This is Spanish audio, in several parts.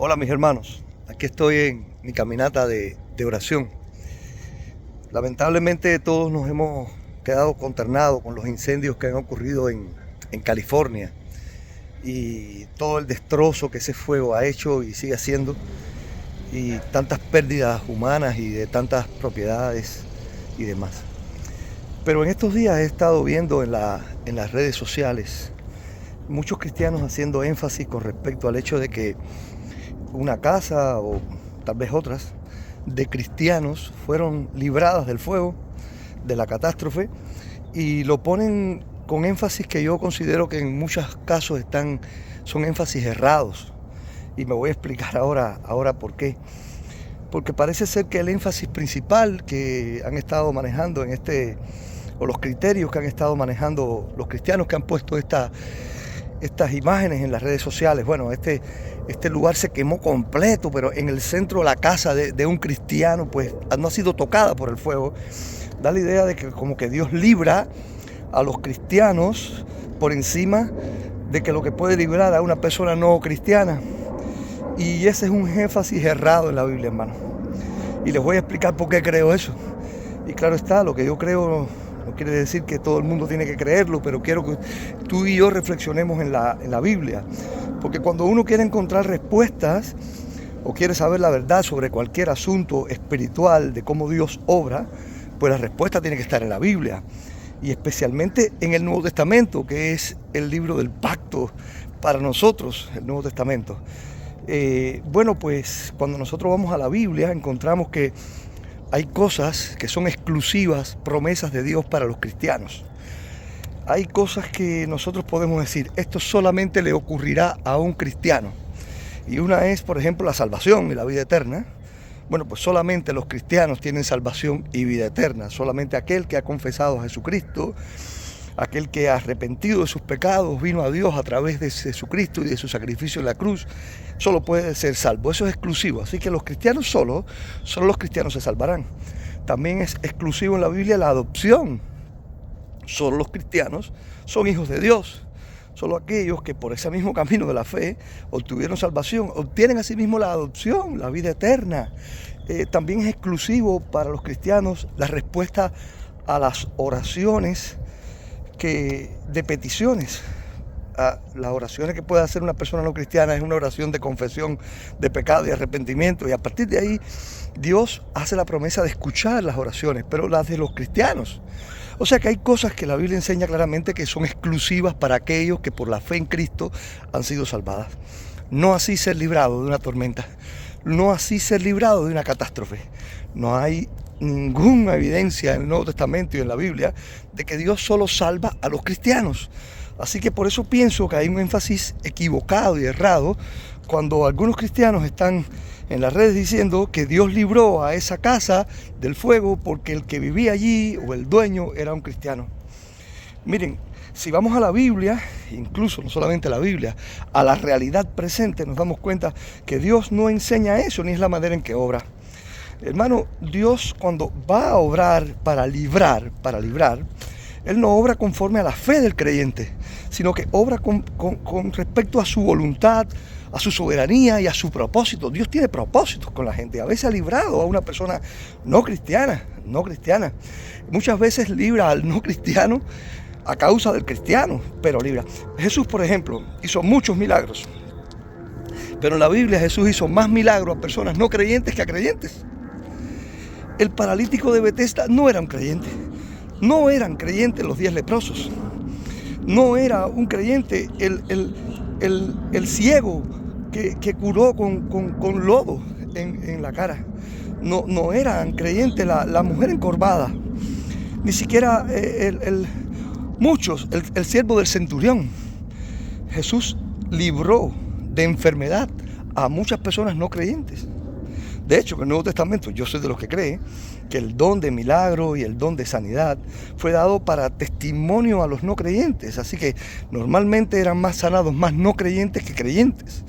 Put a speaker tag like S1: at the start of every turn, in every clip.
S1: Hola mis hermanos, aquí estoy en mi caminata de oración. Lamentablemente todos nos hemos quedado consternados con los incendios que han ocurrido en California y todo el destrozo que ese fuego ha hecho y sigue haciendo, y tantas pérdidas humanas y de tantas propiedades y demás. Pero en estos días he estado viendo en las redes sociales muchos cristianos haciendo énfasis con respecto al hecho de que una casa o tal vez otras de cristianos fueron libradas del fuego, de la catástrofe, y lo ponen con énfasis que yo considero que en muchos casos son énfasis errados. Y me voy a explicar ahora por qué. Porque parece ser que el énfasis principal que han estado manejando o los criterios que han estado manejando los cristianos que han puesto estas imágenes en las redes sociales. Bueno, este lugar se quemó completo, pero en el centro la casa de un cristiano pues no ha sido tocada por el fuego. Da la idea de que como que Dios libra a los cristianos por encima de que lo que puede librar a una persona no cristiana. Y ese es un énfasis errado en la Biblia, hermano. Y les voy a explicar por qué creo eso. Y claro está, lo que yo creo no quiere decir que todo el mundo tiene que creerlo, pero quiero que tú y yo reflexionemos en la Biblia. Porque cuando uno quiere encontrar respuestas o quiere saber la verdad sobre cualquier asunto espiritual de cómo Dios obra, pues la respuesta tiene que estar en la Biblia. Y especialmente en el Nuevo Testamento, que es el libro del pacto para nosotros, el Nuevo Testamento. Bueno, pues cuando nosotros vamos a la Biblia encontramos que hay cosas que son exclusivas, promesas de Dios para los cristianos. Hay cosas que nosotros podemos decir, esto solamente le ocurrirá a un cristiano. Y una es, por ejemplo, la salvación y la vida eterna. Bueno, pues solamente los cristianos tienen salvación y vida eterna. Solamente aquel que ha confesado a Jesucristo, aquel que ha arrepentido de sus pecados, vino a Dios a través de Jesucristo y de su sacrificio en la cruz, solo puede ser salvo. Eso es exclusivo. Así que los cristianos solo los cristianos se salvarán. También es exclusivo en la Biblia la adopción. Solo los cristianos son hijos de Dios. Solo aquellos que por ese mismo camino de la fe obtuvieron salvación, obtienen asimismo la adopción, la vida eterna. También es exclusivo para los cristianos la respuesta a las oraciones de peticiones. Las oraciones que puede hacer una persona no cristiana es una oración de confesión de pecado y arrepentimiento, y a partir de ahí Dios hace la promesa de escuchar las oraciones, pero las de los cristianos. O sea que hay cosas que la Biblia enseña claramente que son exclusivas para aquellos que por la fe en Cristo han sido salvadas. No así ser librado de una tormenta, no así ser librado de una catástrofe. No hay ninguna evidencia en el Nuevo Testamento y en la Biblia de que Dios solo salva a los cristianos. Así que por eso pienso que hay un énfasis equivocado y errado cuando algunos cristianos están en las redes diciendo que Dios libró a esa casa del fuego porque el que vivía allí o el dueño era un cristiano. Miren, si vamos a la Biblia, incluso no solamente a la Biblia, a la realidad presente, nos damos cuenta que Dios no enseña eso, ni es la manera en que obra. Hermano, Dios cuando va a obrar para librar, Él no obra conforme a la fe del creyente, sino que obra con respecto a su voluntad, a su soberanía y a su propósito. Dios tiene propósitos con la gente. A veces ha librado a una persona no cristiana. Muchas veces libra al no cristiano a causa del cristiano, pero libra. Jesús, por ejemplo, hizo muchos milagros. Pero en la Biblia Jesús hizo más milagros a personas no creyentes que a creyentes. El paralítico de Betesda no era un creyente. No eran creyentes los 10 leprosos. No era un creyente el ciego que curó con lodo en la cara. No eran creyentes la mujer encorvada. Ni siquiera el siervo del centurión. Jesús libró de enfermedad a muchas personas no creyentes. De hecho, en el Nuevo Testamento yo soy de los que cree que el don de milagro y el don de sanidad fue dado para testimonio a los no creyentes. Así que normalmente eran más sanados más no creyentes que creyentes.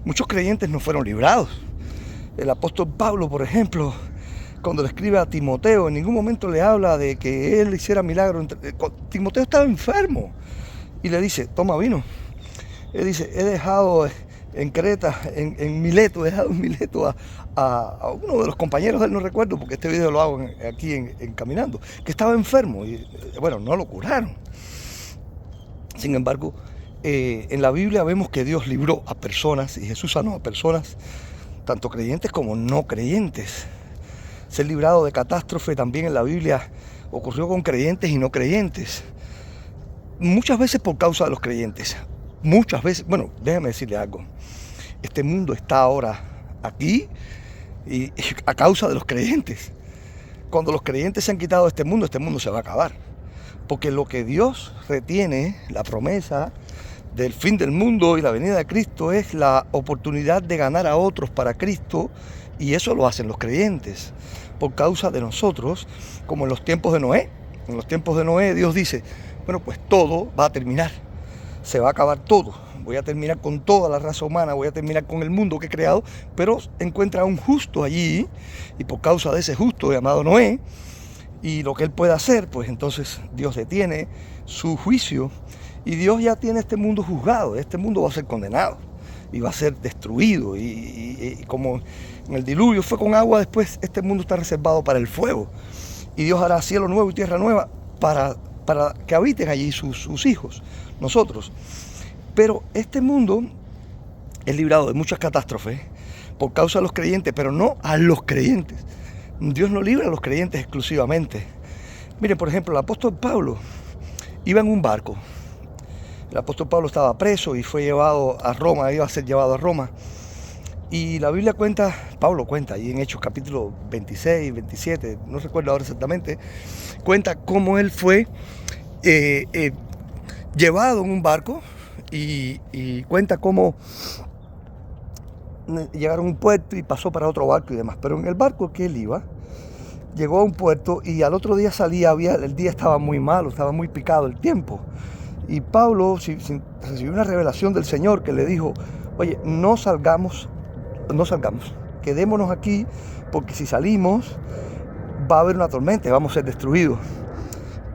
S1: Muchos creyentes no fueron librados. El apóstol Pablo, por ejemplo, cuando le escribe a Timoteo, en ningún momento le habla de que él hiciera milagros. Timoteo estaba enfermo y le dice, toma vino. Él dice, he dejado en Creta, en Mileto, he dejado en Mileto a uno de los compañeros de él, no recuerdo, porque este video lo hago aquí en Caminando, que estaba enfermo y bueno, no lo curaron. Sin embargo, en la Biblia vemos que Dios libró a personas y Jesús sanó a personas, tanto creyentes como no creyentes. Ser librado de catástrofe también en la Biblia ocurrió con creyentes y no creyentes. Muchas veces por causa de los creyentes. Muchas veces, bueno, déjame decirle algo. Este mundo está ahora aquí y a causa de los creyentes. Cuando los creyentes se han quitado de este mundo se va a acabar. Porque lo que Dios retiene, la promesa del fin del mundo y la venida de Cristo, es la oportunidad de ganar a otros para Cristo, y eso lo hacen los creyentes por causa de nosotros, como en los tiempos de Noé. En los tiempos de Noé Dios dice, bueno, pues todo va a terminar, se va a acabar todo, voy a terminar con toda la raza humana, voy a terminar con el mundo que he creado, pero encuentra a un justo allí, y por causa de ese justo llamado Noé, y lo que él puede hacer, pues entonces Dios detiene su juicio, y Dios ya tiene este mundo juzgado, este mundo va a ser condenado, y va a ser destruido, y como en el diluvio fue con agua, después este mundo está reservado para el fuego, y Dios hará cielo nuevo y tierra nueva para que habiten allí sus hijos, nosotros. Pero este mundo es librado de muchas catástrofes por causa de los creyentes, pero no a los creyentes. Dios no libra a los creyentes exclusivamente. Miren, por ejemplo, el apóstol Pablo iba en un barco. El apóstol Pablo estaba preso y fue llevado a Roma, iba a ser llevado a Roma. Y la Biblia cuenta, Pablo cuenta, ahí en Hechos capítulo 26, 27, no recuerdo ahora exactamente, cuenta cómo él fue llevado en un barco y cuenta cómo llegaron a un puerto y pasó para otro barco y demás. Pero en el barco que él iba, llegó a un puerto y al otro día salía, el día estaba muy malo, estaba muy picado el tiempo. Y Pablo recibió una revelación del Señor que le dijo, oye, no salgamos, quedémonos aquí, porque si salimos va a haber una tormenta y vamos a ser destruidos.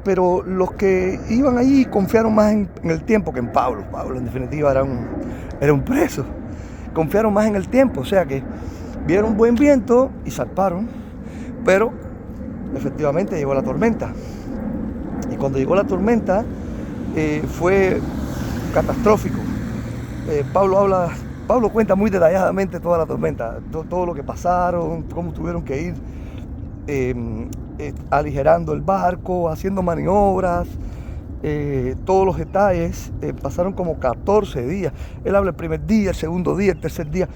S1: Pero los que iban allí confiaron más en el tiempo que en Pablo. Pablo en definitiva era un preso. Confiaron más en el tiempo, o sea que vieron buen viento y zarparon, pero efectivamente llegó la tormenta. Y cuando llegó la tormenta fue catastrófico. Pablo cuenta muy detalladamente toda la tormenta, todo lo que pasaron, cómo tuvieron que ir aligerando el barco, haciendo maniobras, todos los detalles. Pasaron como 14 días. Él habla el primer día, el segundo día, el tercer día,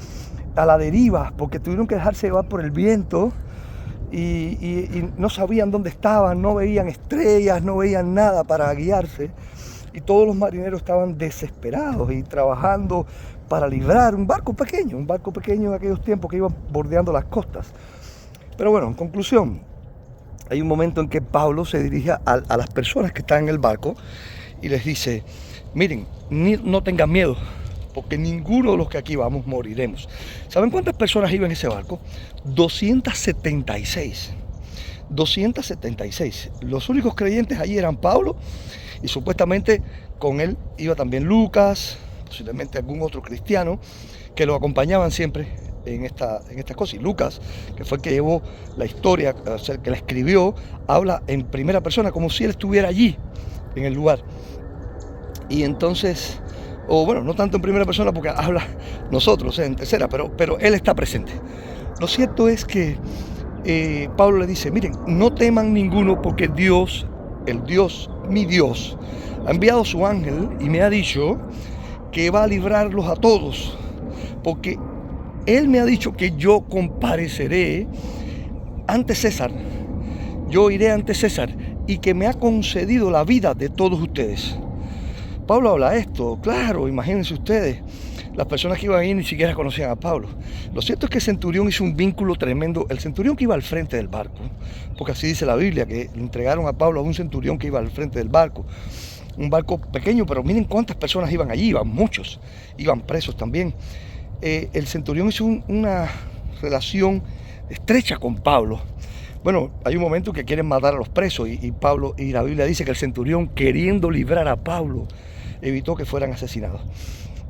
S1: a la deriva, porque tuvieron que dejarse llevar por el viento y no sabían dónde estaban, no veían estrellas, no veían nada para guiarse. Y todos los marineros estaban desesperados y trabajando para librar un barco pequeño en aquellos tiempos que iban bordeando las costas. Pero bueno, en conclusión, hay un momento en que Pablo se dirige a las personas que están en el barco y les dice, miren, no tengan miedo, porque ninguno de los que aquí vamos moriremos. ¿Saben cuántas personas iban en ese barco? 276. 276. Los únicos creyentes allí eran Pablo y supuestamente con él iba también Lucas, posiblemente algún otro cristiano que lo acompañaban siempre en esta cosa. Y Lucas, que fue el que llevó la historia, o sea, el que la escribió, habla en primera persona como si él estuviera allí en el lugar. Y entonces, o bueno, no tanto en primera persona porque habla nosotros en tercera, pero él está presente. Lo cierto es que Pablo le dice, miren, no teman ninguno porque Dios, mi Dios, ha enviado su ángel y me ha dicho que va a librarlos a todos, porque Él me ha dicho que yo compareceré ante César, yo iré ante César y que me ha concedido la vida de todos ustedes. Pablo habla esto, claro, imagínense ustedes, las personas que iban ahí ni siquiera conocían a Pablo. Lo cierto es que el centurión hizo un vínculo tremendo, el centurión que iba al frente del barco, porque así dice la Biblia, que le entregaron a Pablo a un centurión que iba al frente del barco. Un barco pequeño, pero miren cuántas personas iban allí, iban muchos, iban presos también. El centurión hizo una relación estrecha con Pablo. Bueno, hay un momento que quieren matar a los presos y Pablo, y la Biblia dice que el centurión, queriendo librar a Pablo, evitó que fueran asesinados.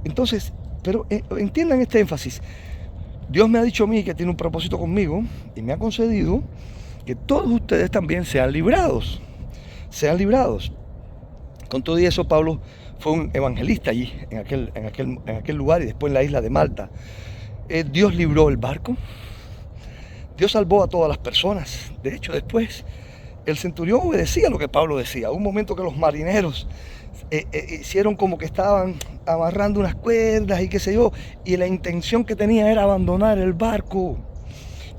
S1: Entonces, Pero entiendan este énfasis. Dios me ha dicho a mí que tiene un propósito conmigo y me ha concedido que todos ustedes también sean librados. Sean librados. Con todo y eso, Pablo fue un evangelista allí, en aquel lugar y después en la isla de Malta. Dios libró el barco. Dios salvó a todas las personas. De hecho, después el centurión obedecía lo que Pablo decía. Hubo un momento que los marineros hicieron como que estaban amarrando unas cuerdas y qué sé yo, y la intención que tenía era abandonar el barco.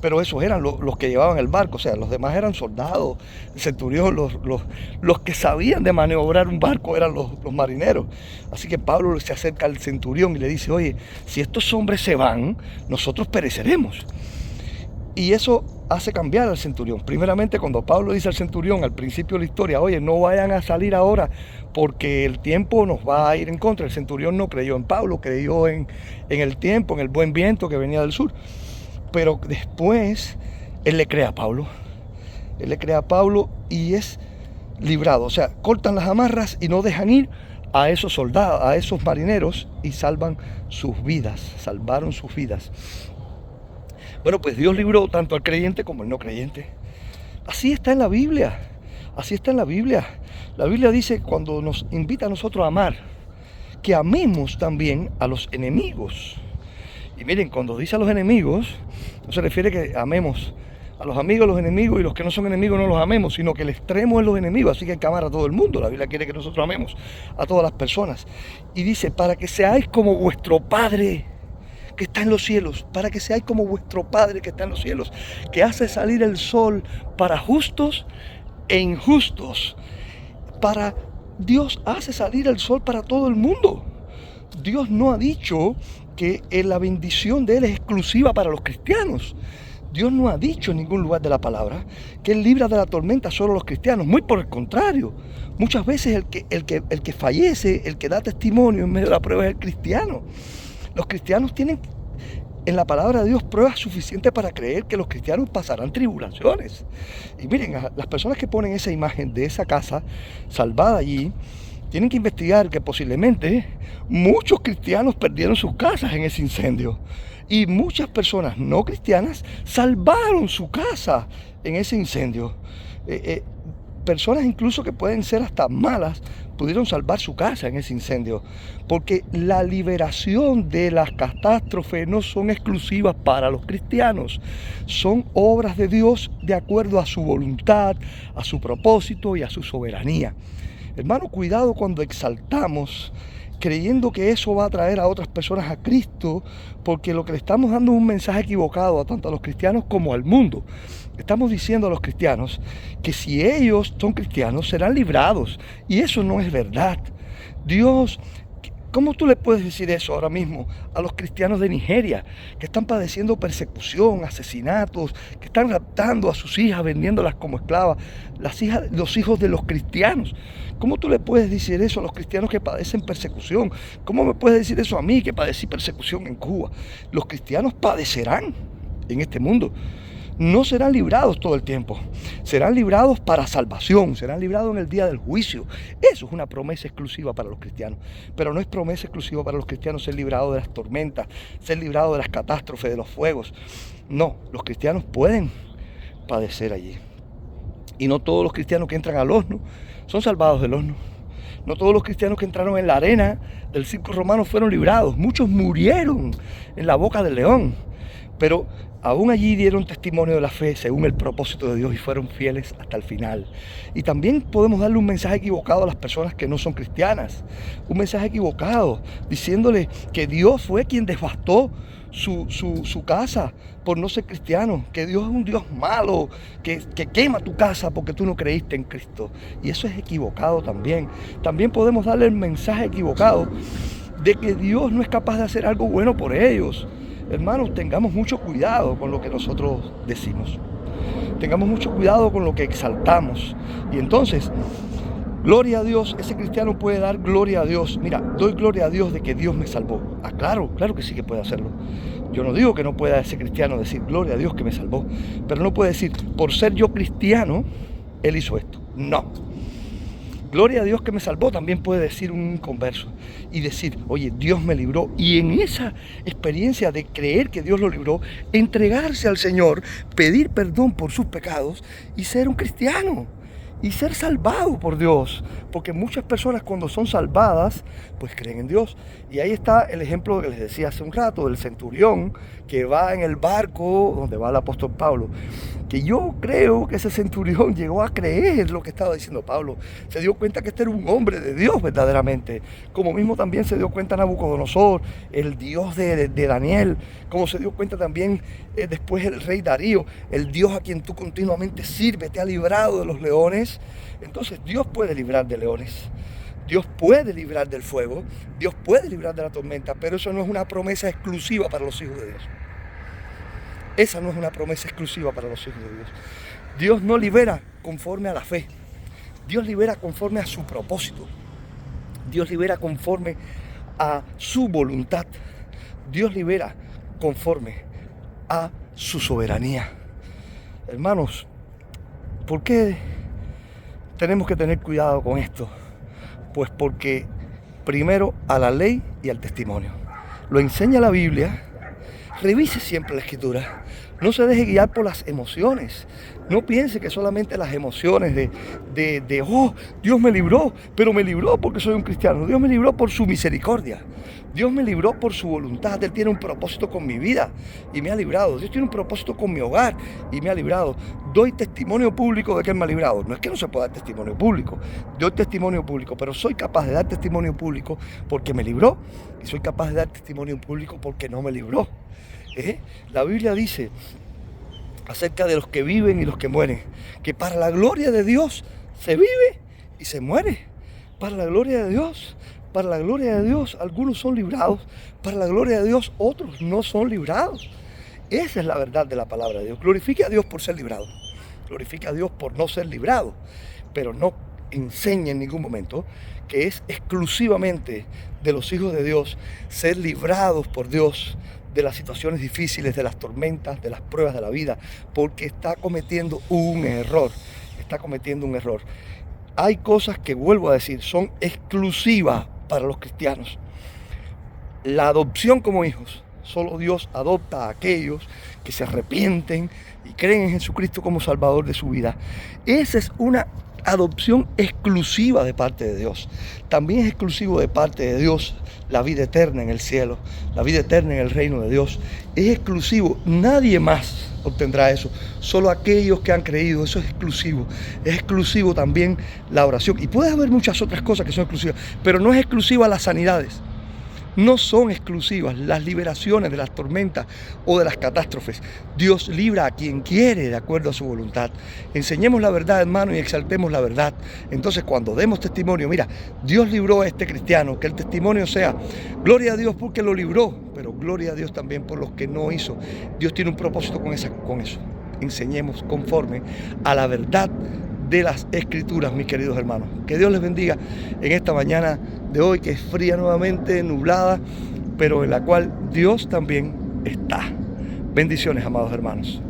S1: Pero esos eran los que llevaban el barco, o sea, los demás eran soldados, el centurión, los que sabían de maniobrar un barco eran los marineros. Así que Pablo se acerca al centurión y le dice, oye, si estos hombres se van, nosotros pereceremos. Y eso hace cambiar al centurión. Primeramente, cuando Pablo dice al centurión al principio de la historia, oye, no vayan a salir ahora porque el tiempo nos va a ir en contra. El centurión no creyó en Pablo, creyó en el tiempo, en el buen viento que venía del sur. Pero después él le cree a Pablo. Él le cree a Pablo y es librado. O sea, cortan las amarras y no dejan ir a esos soldados, a esos marineros, y salvan sus vidas, salvaron sus vidas. Bueno, pues Dios libró tanto al creyente como al no creyente. Así está en la Biblia. Así está en la Biblia. La Biblia dice, cuando nos invita a nosotros a amar, que amemos también a los enemigos. Y miren, cuando dice a los enemigos, no se refiere que amemos a los amigos, los enemigos, y los que no son enemigos no los amemos, sino que el extremo es los enemigos, así que hay que amar a todo el mundo. La Biblia quiere que nosotros amemos a todas las personas. Y dice, para que seáis como vuestro Padre que está en los cielos, para que seáis como vuestro Padre que está en los cielos, que hace salir el sol para justos e injustos. Dios hace salir el sol para todo el mundo. Dios no ha dicho que la bendición de Él es exclusiva para los cristianos. Dios no ha dicho en ningún lugar de la palabra que Él libra de la tormenta solo a los cristianos. Muy por el contrario. Muchas veces el que fallece, el que da testimonio en medio de la prueba es el cristiano. Los cristianos tienen en la palabra de Dios pruebas suficientes para creer que los cristianos pasarán tribulaciones. Y miren, las personas que ponen esa imagen de esa casa salvada allí, tienen que investigar que posiblemente muchos cristianos perdieron sus casas en ese incendio. Y muchas personas no cristianas salvaron su casa en ese incendio. Personas incluso que pueden ser hasta malas pudieron salvar su casa en ese incendio, porque la liberación de las catástrofes no son exclusivas para los cristianos, son obras de Dios de acuerdo a su voluntad, a su propósito y a su soberanía. Hermano, cuidado cuando exaltamos creyendo que eso va a traer a otras personas a Cristo, porque lo que le estamos dando es un mensaje equivocado a tanto a los cristianos como al mundo. Estamos diciendo a los cristianos que si ellos son cristianos serán librados, y eso no es verdad. Dios, ¿cómo tú le puedes decir eso ahora mismo a los cristianos de Nigeria que están padeciendo persecución, asesinatos, que están raptando a sus hijas, vendiéndolas como esclavas, los hijos de los cristianos? ¿Cómo tú le puedes decir eso a los cristianos que padecen persecución? ¿Cómo me puedes decir eso a mí que padecí persecución en Cuba? Los cristianos padecerán en este mundo. No serán librados todo el tiempo, serán librados para salvación, serán librados en el día del juicio. Eso es una promesa exclusiva para los cristianos, pero no es promesa exclusiva para los cristianos ser librados de las tormentas, ser librados de las catástrofes, de los fuegos. No, los cristianos pueden padecer allí. Y no todos los cristianos que entran al horno son salvados del horno. No todos los cristianos que entraron en la arena del circo romano fueron librados. Muchos murieron en la boca del león, pero aún allí dieron testimonio de la fe según el propósito de Dios y fueron fieles hasta el final. Y también podemos darle un mensaje equivocado a las personas que no son cristianas. Un mensaje equivocado diciéndole que Dios fue quien devastó su casa por no ser cristiano, que Dios es un Dios malo, que quema tu casa porque tú no creíste en Cristo. Y eso es equivocado también. También podemos darle el mensaje equivocado de que Dios no es capaz de hacer algo bueno por ellos. Hermanos, tengamos mucho cuidado con lo que nosotros decimos. Tengamos mucho cuidado con lo que exaltamos. Y entonces, gloria a Dios, ese cristiano puede dar gloria a Dios. Mira, doy gloria a Dios de que Dios me salvó. Ah, claro que sí que puede hacerlo. Yo no digo que no pueda ese cristiano decir gloria a Dios que me salvó, pero no puede decir, por ser yo cristiano, Él hizo esto. No. gloria a Dios que me salvó, también puede decir un inconverso y decir, oye, Dios me libró. Y en esa experiencia de creer que Dios lo libró, entregarse al Señor, pedir perdón por sus pecados y ser un cristiano. Y ser salvado por Dios, porque muchas personas cuando son salvadas, pues creen en Dios. Y ahí está el ejemplo que les decía hace un rato, del centurión que va en el barco donde va el apóstol Pablo. Que yo creo que ese centurión llegó a creer lo que estaba diciendo Pablo. Se dio cuenta que este era un hombre de Dios verdaderamente. Como mismo también se dio cuenta Nabucodonosor, el Dios de Daniel. Como se dio cuenta también después el rey Darío, el Dios a quien tú continuamente sirves, te ha librado de los leones. Entonces Dios puede librar de leones. Dios puede librar del fuego. Dios puede librar de la tormenta. Pero eso no es una promesa exclusiva para los hijos de Dios. Esa no es una promesa exclusiva para los hijos de Dios. Dios no libera conforme a la fe. Dios libera conforme a su propósito. Dios libera conforme a su voluntad. Dios libera conforme a su soberanía. Hermanos, ¿por qué tenemos que tener cuidado con esto? Pues porque primero a la ley y al testimonio. Lo enseña la Biblia. Revise siempre la Escritura. No se deje guiar por las emociones. No piense que solamente las emociones oh, Dios me libró, pero me libró porque soy un cristiano. Dios me libró por su misericordia. Dios me libró por su voluntad. Él tiene un propósito con mi vida y me ha librado. Dios tiene un propósito con mi hogar y me ha librado. Doy testimonio público de que Él me ha librado. No es que no se pueda dar testimonio público. Doy testimonio público, pero soy capaz de dar testimonio público porque me libró. Y soy capaz de dar testimonio público porque no me libró. La Biblia dice acerca de los que viven y los que mueren, que para la gloria de Dios se vive y se muere. Para la gloria de Dios, para la gloria de Dios, algunos son librados, para la gloria de Dios otros no son librados. Esa es la verdad de la palabra de Dios. Glorifique a Dios por ser librado, glorifique a Dios por no ser librado, pero no enseñe en ningún momento que es exclusivamente de los hijos de Dios ser librados por Dios de las situaciones difíciles, de las tormentas, de las pruebas de la vida, porque está cometiendo un error. Está cometiendo un error. Hay cosas que, vuelvo a decir, son exclusivas para los cristianos. La adopción como hijos. Solo Dios adopta a aquellos que se arrepienten y creen en Jesucristo como Salvador de su vida. Esa es una adopción exclusiva de parte de Dios. También es exclusivo de parte de Dios la vida eterna en el cielo, la vida eterna en el reino de Dios. Es exclusivo, nadie más obtendrá eso, solo aquellos que han creído. Eso es exclusivo. Es exclusivo también la oración. Y puede haber muchas otras cosas que son exclusivas, pero no es exclusiva las sanidades. No son exclusivas las liberaciones de las tormentas o de las catástrofes. Dios libra a quien quiere de acuerdo a su voluntad. Enseñemos la verdad, hermano, y exaltemos la verdad. Entonces, cuando demos testimonio, mira, Dios libró a este cristiano, que el testimonio sea, gloria a Dios porque lo libró, pero gloria a Dios también por los que no hizo. Dios tiene un propósito con eso. Enseñemos conforme a la verdad de las Escrituras, mis queridos hermanos. Que Dios les bendiga en esta mañana de hoy, que es fría nuevamente, nublada, pero en la cual Dios también está. Bendiciones, amados hermanos.